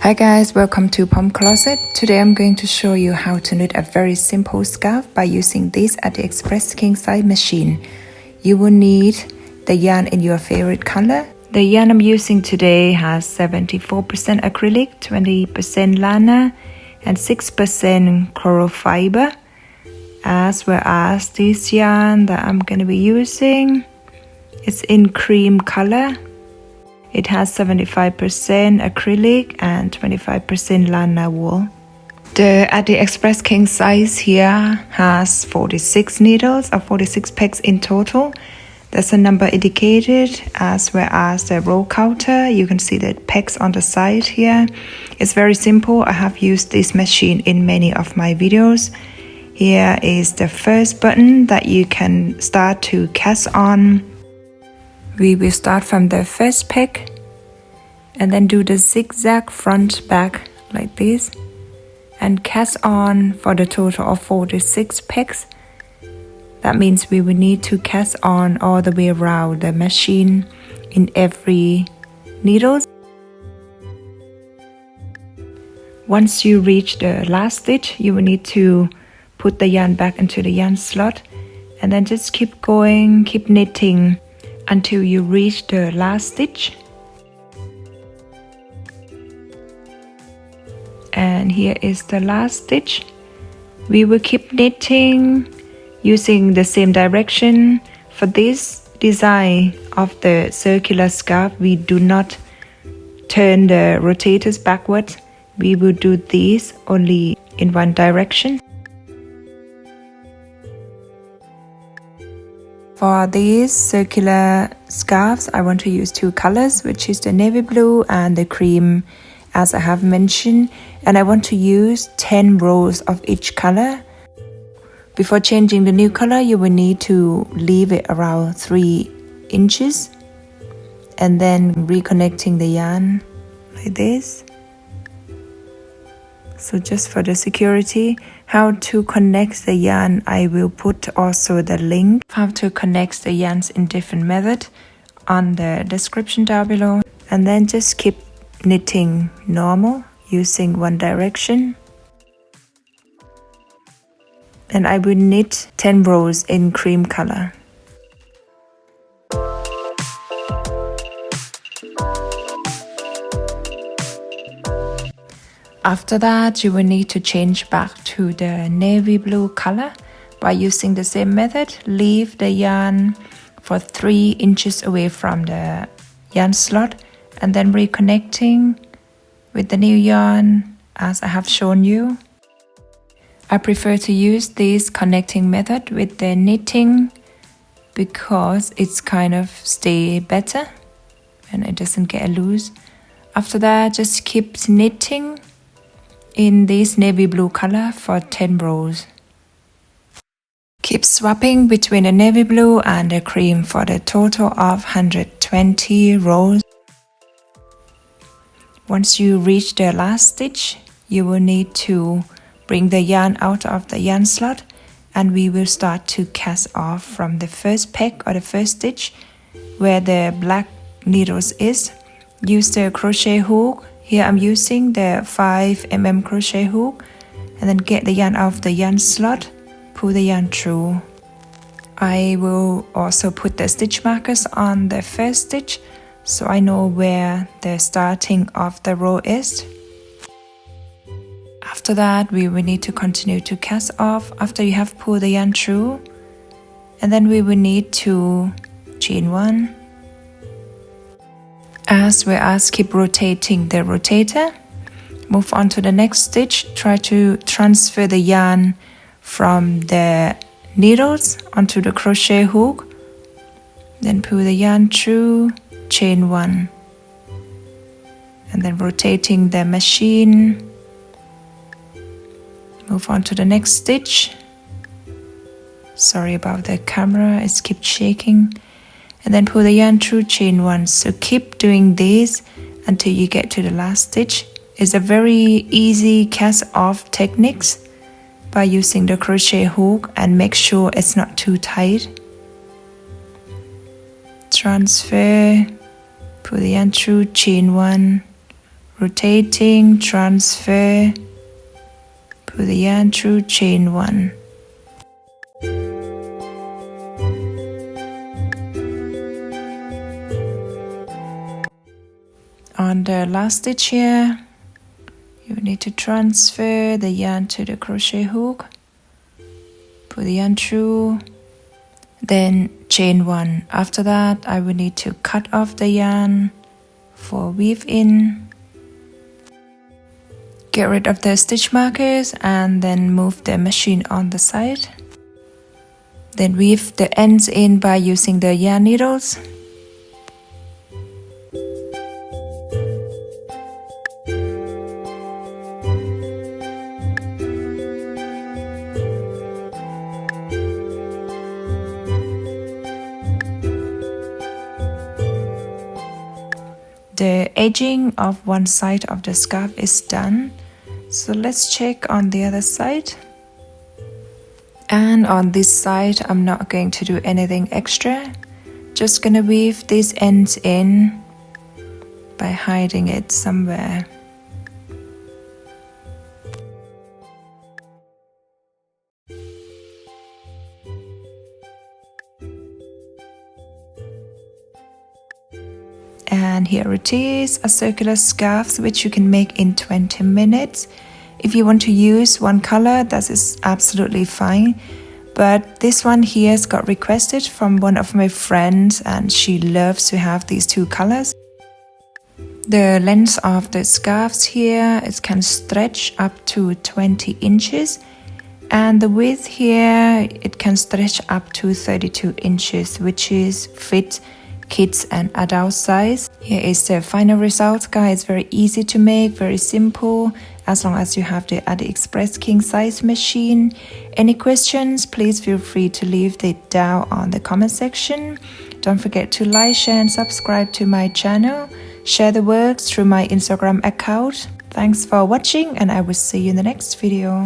Hi guys, welcome to POMCLOSET. Today I'm going to show you how to knit a very simple scarf by using this AliExpress king size machine. You will need the yarn in your favorite color. The yarn I'm using today has 74% acrylic, 20% lana and 6% coral fiber, as well as this yarn that I'm going to be using. It's in cream color. It has 75% acrylic and 25% lana wool. The AliExpress king size here has 46 needles or 46 pegs in total. There's a number indicated as well as the row counter. You can see the pegs on the side here. It's very simple. I have used this machine in many of my videos. Here is the first button that you can start to cast on. We will start from the first peg and then do the zigzag front back like this and cast on for the total of 46 pegs. That means we will need to cast on all the way around the machine in every needle. Once you reach the last stitch, you will need to put the yarn back into the yarn slot and then just keep going, keep knitting until you reach the last stitch. And here is the last stitch. We will keep knitting using the same direction. For this design of the circular scarf, we do not turn the rotators backwards. We will do this only in one direction. For these circular scarves, I want to use two colors, which is the navy blue and the cream, as I have mentioned. And I want to use 10 rows of each color. Before changing the new color, you will need to leave it around 3 inches. And then reconnecting the yarn like this. So just for the security, how to connect the yarn, I will put also the link how to connect the yarns in different method on the description down below. And then just keep knitting normal using one direction. And I will knit 10 rows in cream color. After that, you will need to change back to the navy blue color by using the same method. Leave the yarn for 3 inches away from the yarn slot and then reconnecting with the new yarn as I have shown you. I prefer to use this connecting method with the knitting because it's kind of stay better and it doesn't get loose. After that, just keep knitting in this navy blue color for 10 rows. Keep swapping between the navy blue and the cream for the total of 120 rows. Once you reach the last stitch, you will need to bring the yarn out of the yarn slot and we will start to cast off from the first peg or the first stitch where the black needles is. Use the crochet hook. Here I'm using the 5mm crochet hook and then get the yarn out of the yarn slot, pull the yarn through. I will also put the stitch markers on the first stitch so I know where the starting of the row is. After that, we will need to continue to cast off after you have pulled the yarn through. And then we will need to chain 1. As well as keep rotating the rotator. Move on to the next stitch. Try to transfer the yarn from the needles onto the crochet hook. Then pull the yarn through, chain 1. And then rotating the machine. Move on to the next stitch. Sorry about the camera, it keeps shaking. And then pull the yarn through, chain 1. So keep doing this until you get to the last stitch. It's a very easy cast off techniques by using the crochet hook and make sure it's not too tight. Transfer, pull the yarn through, chain 1, rotating, transfer, pull the yarn through, chain 1. On the last stitch here, you need to transfer the yarn to the crochet hook, pull the yarn through, then chain 1. After that, I will need to cut off the yarn for weave in, get rid of the stitch markers, and then move the machine on the side. Then weave the ends in by using the yarn needles. The edging of one side of the scarf is done, so let's check on the other side. And on this side, I'm not going to do anything extra, just gonna weave these ends in by hiding it somewhere. And here it is, a circular scarf which you can make in 20 minutes. If you want to use one color, that is absolutely fine. But this one here has got requested from one of my friends and she loves to have these two colors. The length of the scarves here, it can stretch up to 20 inches. And the width here, it can stretch up to 32 inches, which is fit kids and adult size. Here is the final result, guys. Very easy to make, very simple, as long as you have the AliExpress king size machine. Any questions, please feel free to leave it down on the comment section. Don't forget to like, share and subscribe to my channel. Share the works through my Instagram account. Thanks for watching and I will see you in the next video.